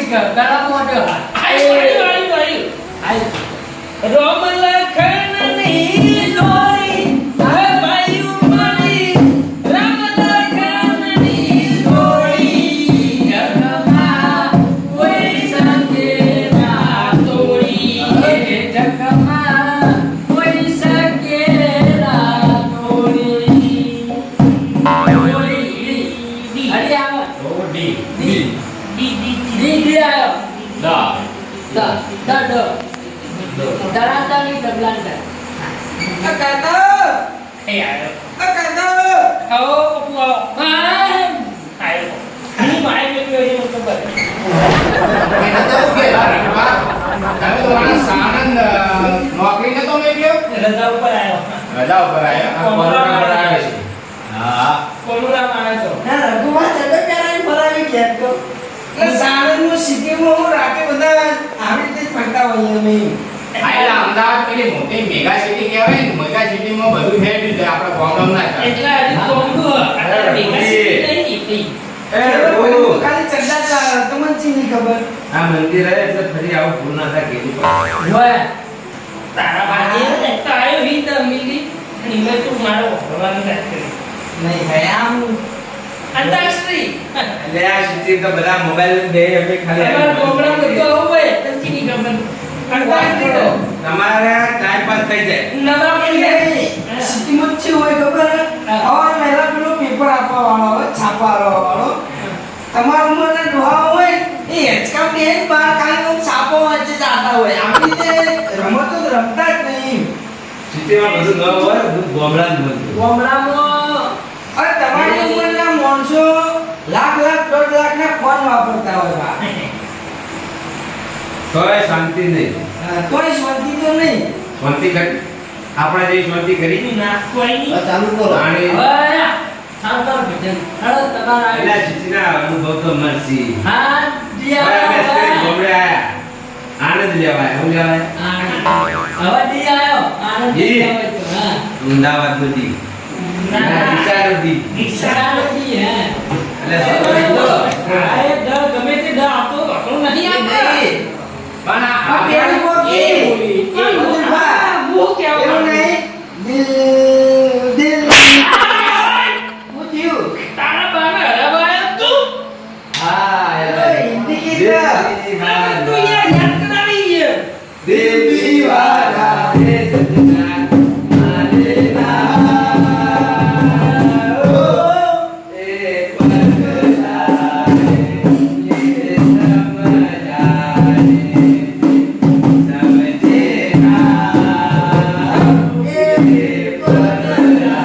શીખર તારા મોઢે આઈ રોમ લખનની જોડી હે ભાઈ મારી રામ લખનની જોડી જગમાં કોઈ શકે ના તોડી જગમાં કોઈ શકે ના તોડી અરે આવો ડી દી આયો દા ડ દરાતાની ડબલાંડા કાકા એ આયો કાકા આવો પપ્પુ આવો માન આયો હું માય મેલ્યો એ મને ખબર એને તો કે લાગવા તમે તો મારા સાનંદ નોકરી નતો મેલ્યો રજા ઉપર આયો રજા ઉપર આયા કોરોના પર આવે છે હા કોલુરામાં આવ્યો ના રઘુવા ચડે પેરાઈ ફરાવી ગયા તો એટલે સાણંદનું સિટીમાં હું રાતે બધા આવી રીતે જ ફરતા હોઈએ અમે આયલા અમદાવાદ પેલી મોટી મેગા સિટી કહેવાય ને મેગા સિટીમાં બધું હેડ છે આપણા ગામડામાં ના થાય એટલે હજી કોંગુ આટલા ભેગા સિટી નહીં ખાલી ચડ્ડા તમને ચીની ખબર આ મંદિર હે એટલે ફરી આવું ભૂલ ના થાય કીધું જોય તારા ભાગે ને તો આયો હી તો મિલી નિમે તું મારો ભગવાન વાત કરી નહીં ભાઈ આમ અંતાક્ષરી એટલે આ સિટી તો બધા મોબાઈલ દે હવે ખાલી તમારા પ્રોગ્રામ બધું આવું હોય તંચી ની ખબર અંતાક્ષરી તો તમારે ટાઈમ પાસ થઈ જાય નવા પડી સિટીમાં જ છે હોય ખબર હવે પહેલા પેલો પેપર આપવા વાળો હોય છાપવા વાળો તમારા ઉંમરના ડોહા હોય એ હેચકા બે બાર ખાલી છાપો વચ્ચે જાતા હોય આપણી રીતે રમતો તો રમતા જ નહીં સિટીમાં બધું ન હોય બધું ગોમડા જ બધું ગામડામાં અરે તમારી ઉંમરના માણસો લાખ દોઢ લાખ ના ફોન વાપરતા હોય બા તોય શાંતિ નહીં તોય શાંતિ તો નહીં શાંતિ કરી આપણે જે શાંતિ કરી ના કોઈ નહીં ચાલુ કરો પાણી હવે સાવધાન ભજન હળો તમારા પેલા સિટીના અનુભવ તો મરસી હા હવે અમે સ્ટેજ દિયા ગોમડે આયા આનંદ લેવાય હું લેવાય હવે દિયા આનંદ જી. લેવાય તો હા અમદાવાદ નથી ના વિચાર નથી સારો જી હે એટલે સમજો. આ એ ડ ગમે તે ડ આપતો આપણો નહીં આપતો પણ આ પેલી બોલી એ બોલી એ બોલી બા હું કેવું એવું નહીં દિલ હું થયું તારા બાને હરાવાયો તું હા ઓય, હિન્દી ગીત અરે તું યાર યાદ કરાવી યાર દિલ દીવાના હે સજના મારે ના ઓ એક પગલાએ ये समझाए समझे ना एक पगलाए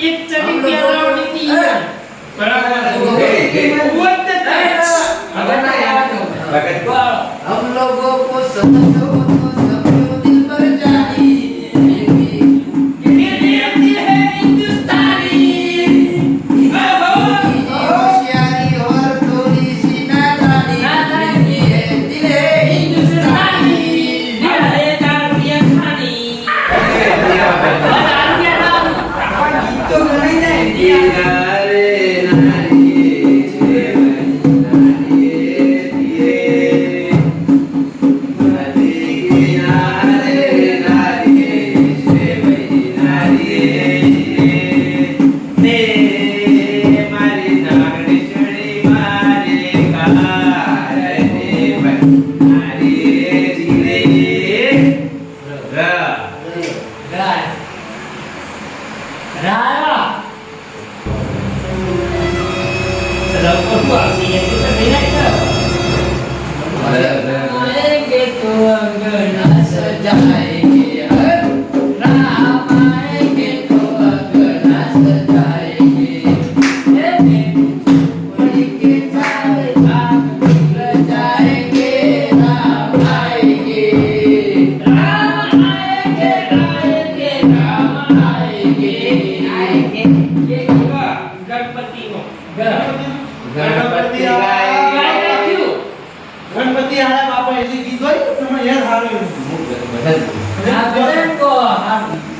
એક ચડી પ્યારાઓની તી યાર બરાબર what the touch હવે ના યાદ કરો ભગત हम लोगों को समझो तो समझो दिल पर जानी ये दिल है हिंदुस्तानी होशियारी और थोड़ी सी नादानी नादानी ये दिल है हिंदुस्तानी दिल है दारुया खानी દારૂ નામ આ ગીત તો ગણાઈ જાય કિનારે નારીએ છે નારીએ દિયે નદી કિનારે નારીએ છે નારીએ ને મારી નાગણી ચડી મારે કારે નારીએ જીરે રા રાય રાય રંગો શું આવશે એ તો નહીં નાખતા आएंगे तो अंगना सजाएंगे राम आएंगे तो अंगना सजाएंगे ये मेरी के सारे भाग मिल जाएंगे राम आएंगे राम आएंगे आएंगे राम आएंगे आएंगे ये ગણપતિ નો ગણપતિ ગાય ગાય રાખ્યું ગણપતિ આયા બાપા એની ગીત હોય તમે યાર હારું આ ભજન કો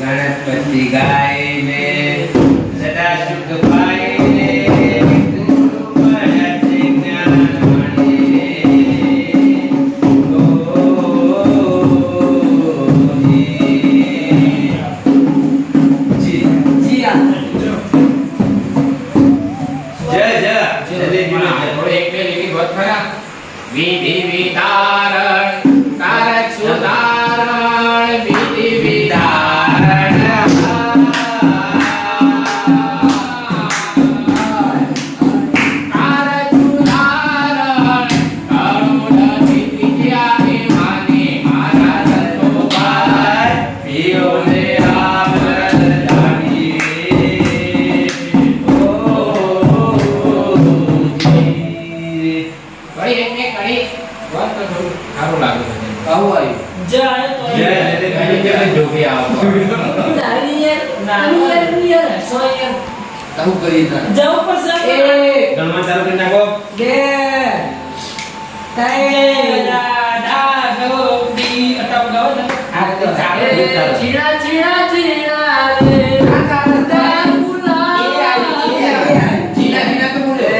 ગણપતિ ગાય ને સદા સુખ પાય ને વિતારણ તારક સુધારણ વિધિ વિધારણ તારક સુધારણ કરુણ વિદ્યાને માને મારા સંતોભાઈ પીઓને રામ જાણી કડી એક ને કડી વાત તો થોડું સારું લાગે છે આવું આવ્યું જય તો જય એટલે કઈ જગ્યાએ જોગી આવો તારું કરી ના જાવ પર સર ગણવા ચાલુ કરી નાખો બે ત્રણ ડા ગો ડી અટપ ગાવ ને આ તો ચાલે જીણા જીણા જીણા રે રાધા ગુલાબ જીના જીના તો બોલે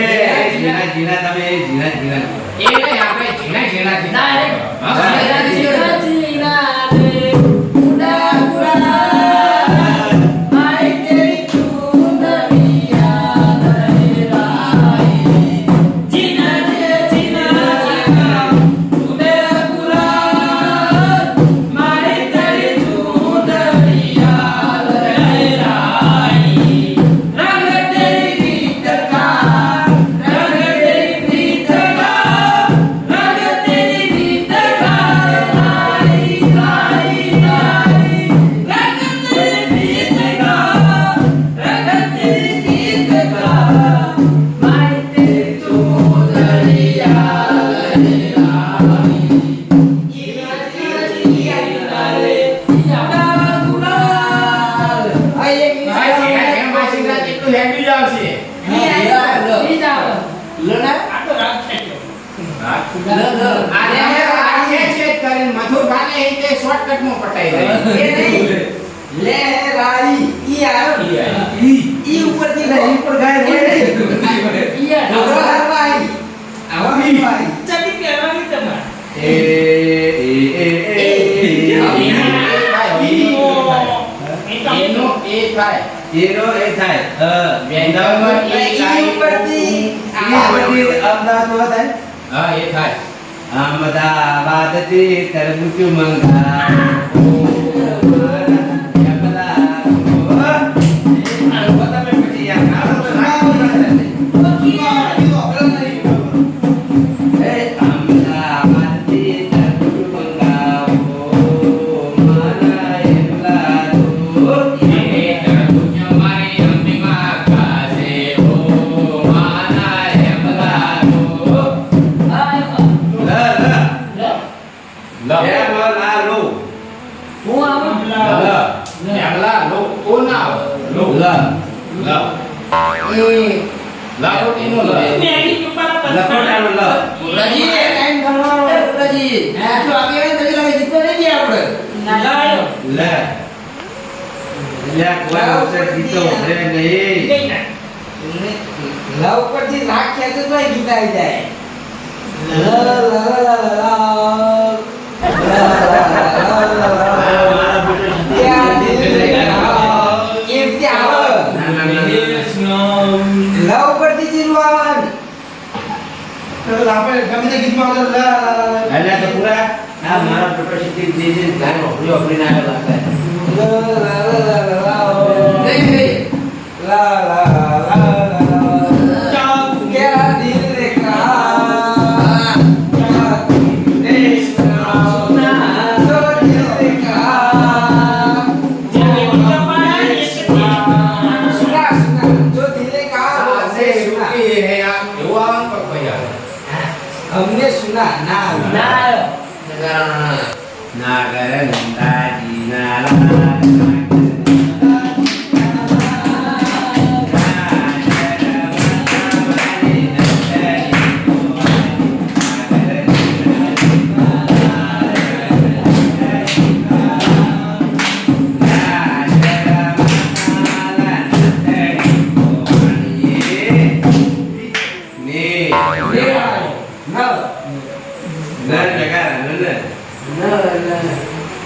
જીના જીના તમે જીના જીના એ નહીં આપણે જીના જીના ના રે હા, જીણા જીણા જીણા રે ગુડા ગુડા માય તેરી ચૂંદડિયા લહેરાઈ જીણા રે જીણા જીણા ગુડા ગુડા માય તેરી ચૂંદડિયા લહેરાઈ રંગ તેરી ગીત કા રંગ તેરી ગીત કા રંગ તેરી ગીત કા લાઈ લાઈ લાઈ રંગ તેરી ગીત કા રંગ તેરી ગીત કા માય તેરી ચૂંદડિયા લહેરાઈ જીણા જીણા જીણા રે ગુડા ગુલાલ આ એક ભાઈ જીના જેમ વાસીના કેટલું હેપી જ આવશે આ તો રાત થઈ ગયો આજે આજે ચેક કરીને મથુરભાઈને એ તે શોર્ટકટમાં પટાઈ દે એ નહીં લે રાઈ ઈ આવ્યો ઈ ઉપરથી નહીં ઉપર ગાય રે ઢોકળા હારવા આવી આવા ભાઈ ચડી પહેરવાની તમારે એ એનો એ થાય એનો એ થાય વ્યંજનમાં એ ઈ થાય ઉપરથી ઉપરથી અમદાવાદ થાય હા એ થાય અમદાવાદથી તરબૂચ મંગા એ તરબૂચ મારી અંબીમાં ખાશે ઓ માના એમલાનો હું આવું એમલા લો ઓ ના લો લાખોટીનો લ મેગી પપ્પા લખોટાનો લ રજી એ ટાઈમ ગણવાનો રજી જો આપી આવે તરી લાગે જીતતો નહીં આપણે લાયો લે લે કોઈ અવસર જીતો છે નહીં ગઈ ના લવ પરથી રાખ ખેંચે તો ગીત આવી જાય લ લ લ લ લવ પરથી જીરવાન આપણે ગમે તે ગીતમાં એટલે તો પૂરા આ મારા પેપર શીખી દીધી ગાનો ઓપરી ઓપરી ના લાગે हमने सुना ना ના નાગર નંદાજી ના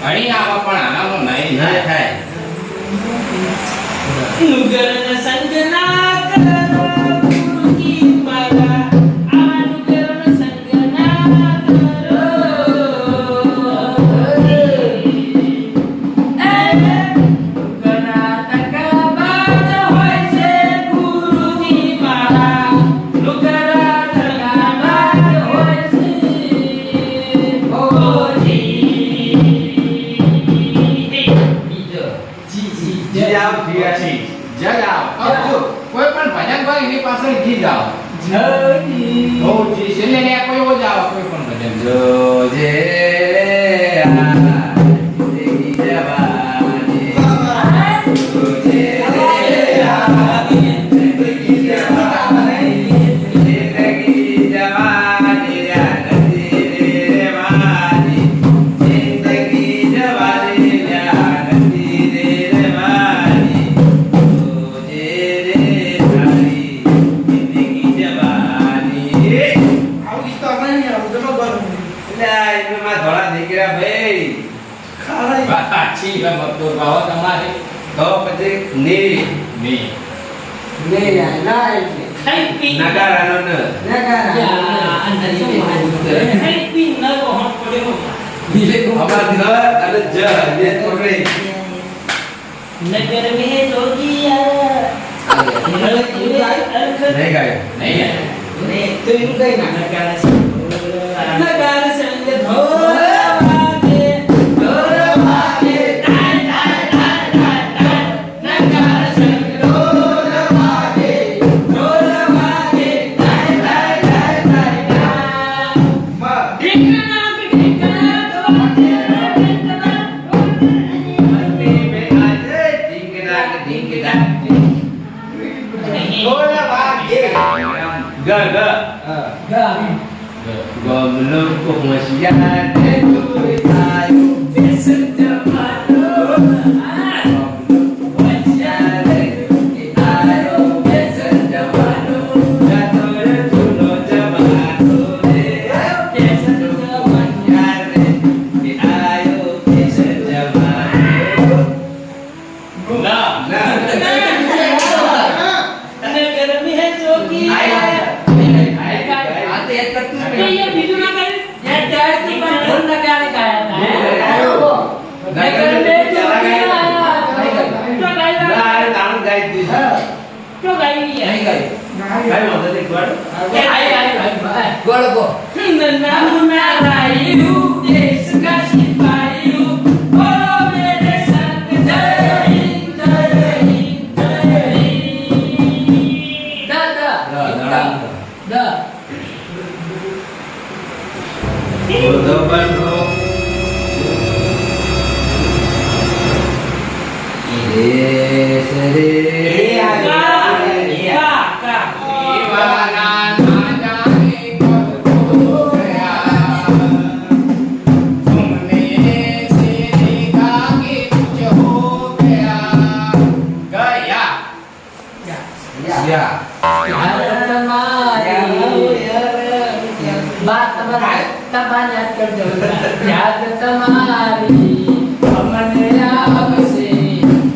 અહીં આવા પણ આનામાં નહીં ના થાય નુગરન સંગના કરો ગુરુ કી મારા આ નુગરન સંગના કરો પાછી મગદોર ભાવ તમારે તો પછી ની ની લે યાર ના એટલે ખાઈ પી નગારાનો ન નગારા યા અંદર શું ખાઈ પી ન તો હટ પડ્યો અમાર ન અને જ બે પકડી નગર મે જોગિયા નહીં ગાય નહીં ને તો એમ કઈ ના નગારા સંગ ધોર વાગે ટાય ટાય ટાય ટાય નગારા સંગ ધોર વાગે ટાય ટાય ટાય ટાય ઢીકણા ઢીકણા વાગે ઢીકણા Gomlo kok masih ada tuh ayo besok jamalu ayo besok jamalu jatuh tulo jamalu besok jamalu ayo besok jamalu ના નગર મે જોગિયા ये बीजू ना करे ये डायरेक्ट तो पर ढोल ना गाने गाया था नगर में जो किया तो गाया तो गाई है ગોળ ગો नन्ना मुन्ना रायू देश का सिपाही ओ मेरे संग जय हिंद दादा दा Udah bro. Ide sere. દીવાના ના જાને કબ ગયા तुमने से देखा कि कुछ हो गया गया बात तबान याद कर दो याद तुम्हारी हमने अब से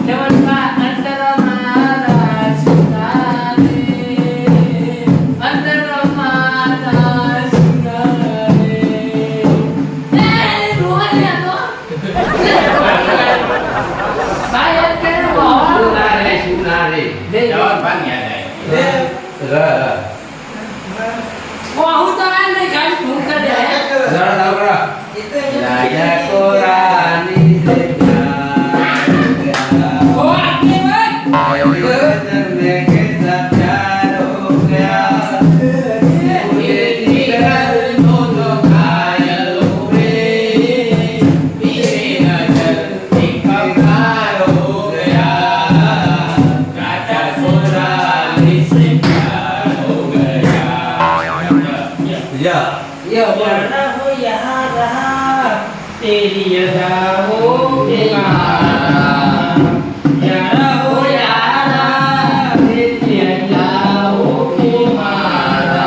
केवल बात अंतर हमारा सुनाने अंतर हमारा सुनाने रोहन तो बाहर कर वो Sunare. jawaban ya dai Ra. वो तो नहीं गाड़ी घूम कर दे Ra tahu ra. Jaya Korani Zeka. वो आगे भाई Ya. यारा हो यहाँ रहा तेरी अदा हो बेमारा यारा हो यारा तेरी अदा हो बेमारा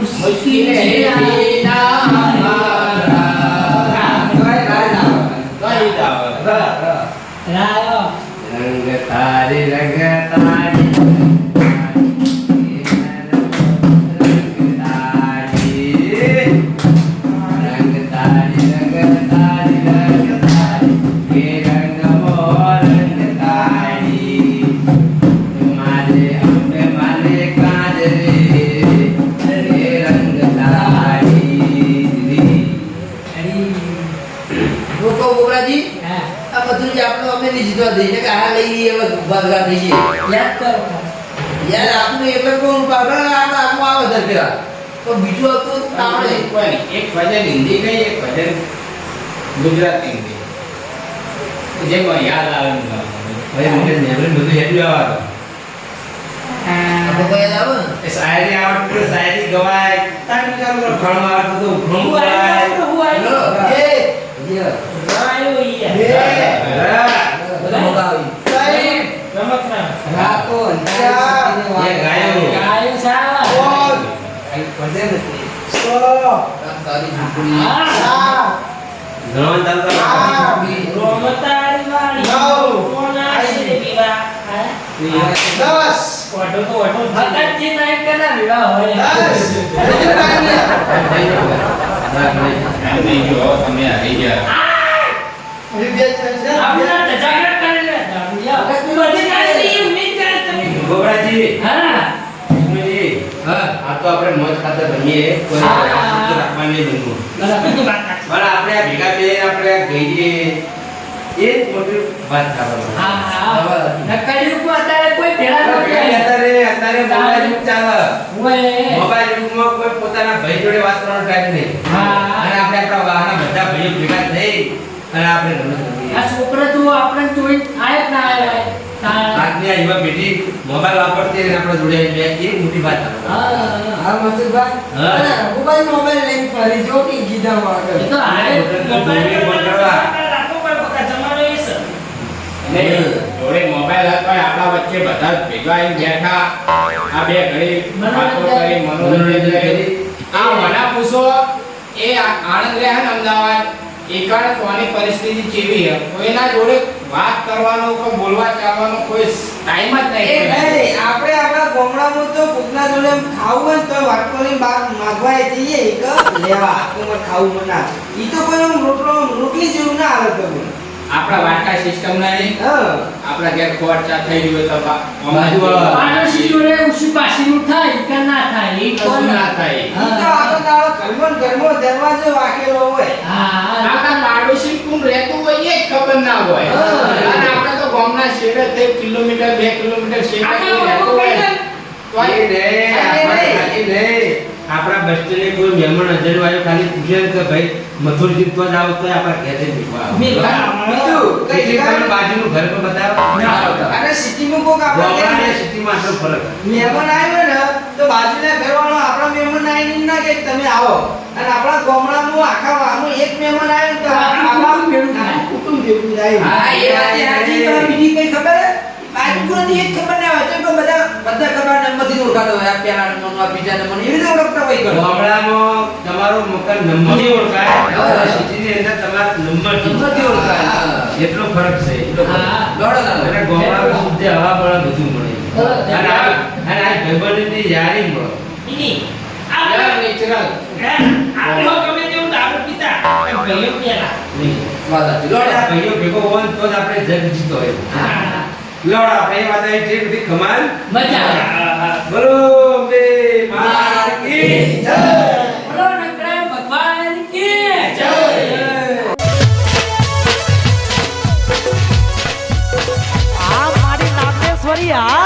मुश्किल है जीना हमारा रायो Rang tari rang રોકો બોલાજી આ બધું જ આપણે અમે નહીં જીતવા દઈએ કે આ લઈ લઈએ હવે ભાગા થઈ ગઈ याद करो યાર આપણે એટલે કોણ પાગળ આપણે આખું આવે ધર પેલા તો બીજું હતું તો આપણે કોઈ નહીં. એક ભજન હિન્દી ગઈ, એક ભજન ગુજરાતી ગઈ. જે મને યાદ આવે ને ભાઈ મને મેમરી બધું હેડ્યું આવવાનું. આપણે કોઈ યાદ આવે ને? એ શાયરી આવડતું હોય, શાયરી ગવાય. તાર ચાલુ કરો ઉખાણું આવડતું તો ઉખાણું ગવાય. લો, બધા મગાવી રાતો અંધારા એ ગાયો. ભજન હતી. તારી ઝૂંપડી. ગણવાનું ચાલુ કરો. એમ નહીં જો તમે આવી ગયા. ગોબરાજી, વિષ્ણુજી, હા. આ તો આપણે મોજ ખાતર રમીએ. કોઈ શુદ્ધ રાખવાની નહીં બનવું. પણ આપણે આ ભેગા બે આપણે આ ગઈએ એ જ મોટી વાત કરવાની. અત્યારે કોઈ ભેળા નથી. અત્યારે મોબાઈલ યુગ ચાલે. મોબાઈલ યુગમાં કોઈ પોતાના ભાઈ જોડે વાત કરવાનો ટાઈમ નહીં. હા. અને આપણે આપણા વાહના બધા ભાઈઓ ભેગા થઈ અને આપણે રમત રમીએ. આ છોકરા તો આપણે જોઈ આયા જ ના આયા. આજની આ યુવા પેઢી મોબાઈલ વાપરતી અને આપણા જોડે બે એ મોટી વાત છે. હા મથુરભાઈ હા. અરે રઘુભાઈ મોબાઈલ લઈને ફરી જો કે ગીધામાં આગળ. એ તો હારે જોડે મોબાઈલ હતો આપણા વચ્ચે બધા જ ભેગા આવીને બેઠા. આ બે ઘડી વાતો કરી, મનોરંજન કરી. આ મને પૂછો એ આણંદ રહ્યા ને અમદાવાદ એકાળ કોની પરિસ્થિતિ કેવી છે? કોઈના જોડે વાત કરવાનો કોઈ બોલવા ચાલવાનો કોઈ ટાઈમ જ એ નહીં. નહીં, આપણે આપણા ગામડામાં તો કોકના જોડે એમ ખાવું હોય ને તો વાટકોની બહાર માગવા જઈએ કે લેવા તમારે ખાવું મના ઈ તો કોઈ આમ રોટલી જેવું ના આવે તો આપણા વાટકા સિસ્ટમ નહીં. હા આપણા ઘેર ખોરચા થઈ ગયું તો પાડોશી જોડે ઉસી પાસીનું થાય કે ના થાય એ કશું ના થાય. ઈ તો આખો દાડો ઘરમાં દરવાજો વાકેલો હોય. આપણા પાડોશી કોણ રહેતું હોય એ જ ખબર ના હોય. હા. અને આપણે તો ગામના શેડે તે કિલોમીટર 2 કિલોમીટર શેડે રહેતું હોય. તો એ નહીં, આપણે ખાલી નહીં. આપણા બસ સ્ટેન્ડે કોઈ મહેમાન હાજર આવ્યો ખાલી પૂછે કે ભાઈ મથુરજી તો જાવ તો આપણા ઘેર જઈને ભેગવા આવો. બીજું કઈ એટલે જગ્યાએ તમે બાજુનું ઘર તો બતાવો. ના બતાવો. અને સિટીમાં કોક આપણે ગામડા અને સિટીમાં આટલો ફરક. મહેમાન આવ્યો ને તો બાજુના ઘરવાળો આપણા મહેમાન આવીને ના કે તમે આવો અને આપણા ગામડામાં આખા ગામનું એક મહેમાન આવ્યો ને તો આપણા આખું કુટુંબ ભેગું થાય. હા, એ વાત હાજી તો બીજી કઈ ખબર હે? બાજુથી એક ખબર ના હોય તો બધા ખબર નંબરથી ઓળખાતો હોય આ પેલા નંબરનો આ બીજા નંબરનો એવી રીતે ઓળખતા હોય ઘર. ગામડામાં તમારો મકાન નંબરથી ઓળખાય. હા. સિટીની અંદર તમારા નંબરથી નંબરથી ઓળખાય. એટલો ફરક છે. એટલો ફરક. હા. દોડો ના અને ગામડામાં શુદ્ધ હવા મળે, બધું મળે. અને આ ભાઈબંધની યારી મળે. નેચરલ. લોડા ભાઈઓ ભેગો હોય ને તો જ આપણે જગ જીતો હોય. લોડા આપણે એ વાત આવી છે બધી કમાલ. મજા બોલો બે માર કી જય. બોલો નકરા ભગવાન કી જય. આ મારી નાગેશ્વરી આ